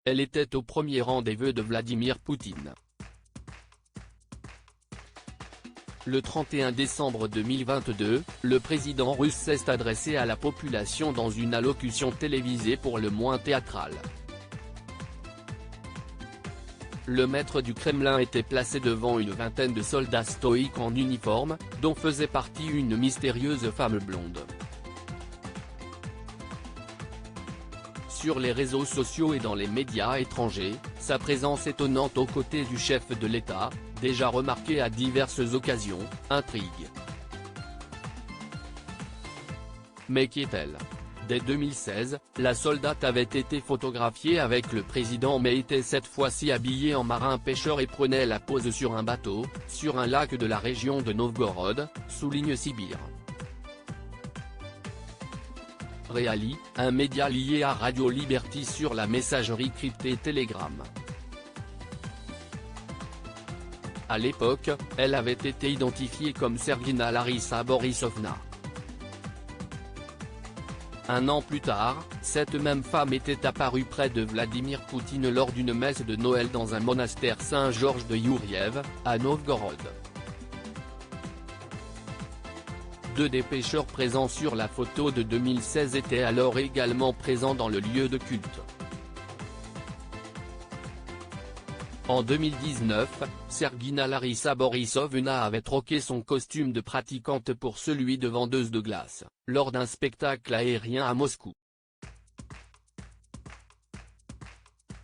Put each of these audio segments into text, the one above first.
elle était au premier rang des vœux de Vladimir Poutine. Le 31 décembre 2022, le président russe s'est adressé à la population dans une allocution télévisée pour le moins théâtrale. Le maître du Kremlin était placé devant une vingtaine de soldats stoïques en uniforme, dont faisait partie une mystérieuse femme blonde. Sur les réseaux sociaux et dans les médias étrangers, sa présence étonnante aux côtés du chef de l'État, déjà remarquée à diverses occasions, intrigue. Mais qui est-elle ? Dès 2016, la soldate avait été photographiée avec le président mais était cette fois-ci habillée en marin pêcheur et prenait la pose sur un bateau, sur un lac de la région de Novgorod, souligne Sibir. Reali, un média lié à Radio Liberty sur la messagerie cryptée Telegram. À l'époque, elle avait été identifiée comme Sergina Larissa Borisovna. Un an plus tard, cette même femme était apparue près de Vladimir Poutine lors d'une messe de Noël dans un monastère Saint-Georges de Youriev, à Novgorod. Deux des pêcheurs présents sur la photo de 2016 étaient alors également présents dans le lieu de culte. En 2019, Sergina Larissa Borisovna avait troqué son costume de pratiquante pour celui de vendeuse de glace, lors d'un spectacle aérien à Moscou.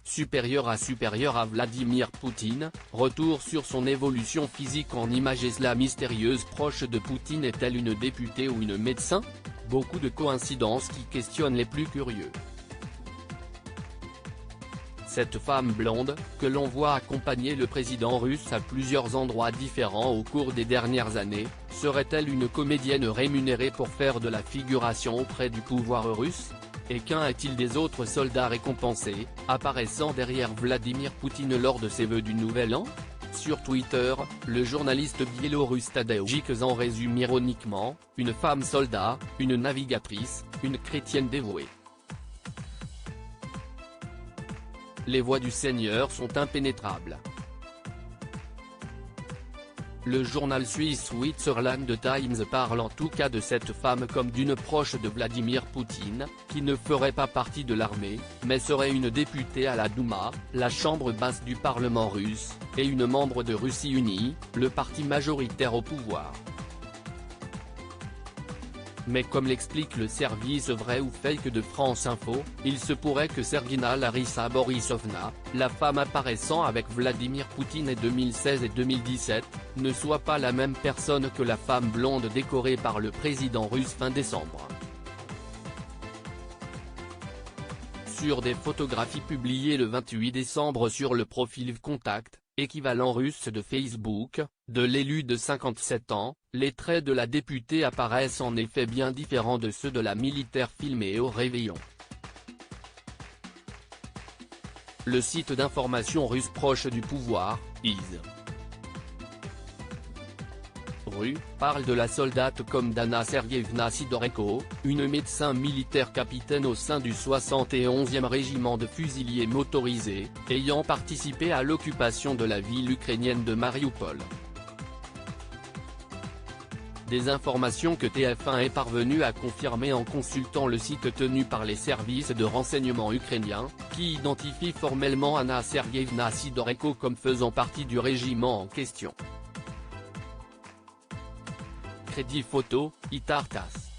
Supérieure à Vladimir Poutine, retour sur son évolution physique en images. La mystérieuse proche de Poutine est-elle une députée ou une médecin ? Beaucoup de coïncidences qui questionnent les plus curieux. Cette femme blonde, que l'on voit accompagner le président russe à plusieurs endroits différents au cours des dernières années, serait-elle une comédienne rémunérée pour faire de la figuration auprès du pouvoir russe ? Et qu'en est-il des autres soldats récompensés, apparaissant derrière Vladimir Poutine lors de ses vœux du Nouvel An ? Sur Twitter, le journaliste biélorusse Tadeusz en résume ironiquement, une femme soldat, une navigatrice, une chrétienne dévouée. Les voies du Seigneur sont impénétrables. Le journal suisse Switzerland Times parle en tout cas de cette femme comme d'une proche de Vladimir Poutine, qui ne ferait pas partie de l'armée, mais serait une députée à la Douma, la chambre basse du Parlement russe, et une membre de Russie Unie, le parti majoritaire au pouvoir. Mais comme l'explique le service vrai ou fake de France Info, il se pourrait que Sergina Larissa Borisovna, la femme apparaissant avec Vladimir Poutine en 2016 et 2017, ne soit pas la même personne que la femme blonde décorée par le président russe fin décembre. Sur des photographies publiées le 28 décembre sur le profil Contact, équivalent russe de Facebook, de l'élu de 57 ans, les traits de la députée apparaissent en effet bien différents de ceux de la militaire filmée au réveillon. Le site d'information russe proche du pouvoir, Is.ru, parle de la soldate comme Dana Sergeyevna Sidorenko, une médecin militaire capitaine au sein du 71e régiment de fusiliers motorisés, ayant participé à l'occupation de la ville ukrainienne de Mariupol. Des informations que TF1 est parvenu à confirmer en consultant le site tenu par les services de renseignement ukrainiens, qui identifie formellement Anna Sergeyevna Sidorenko comme faisant partie du régiment en question. Crédit photo, Itartas.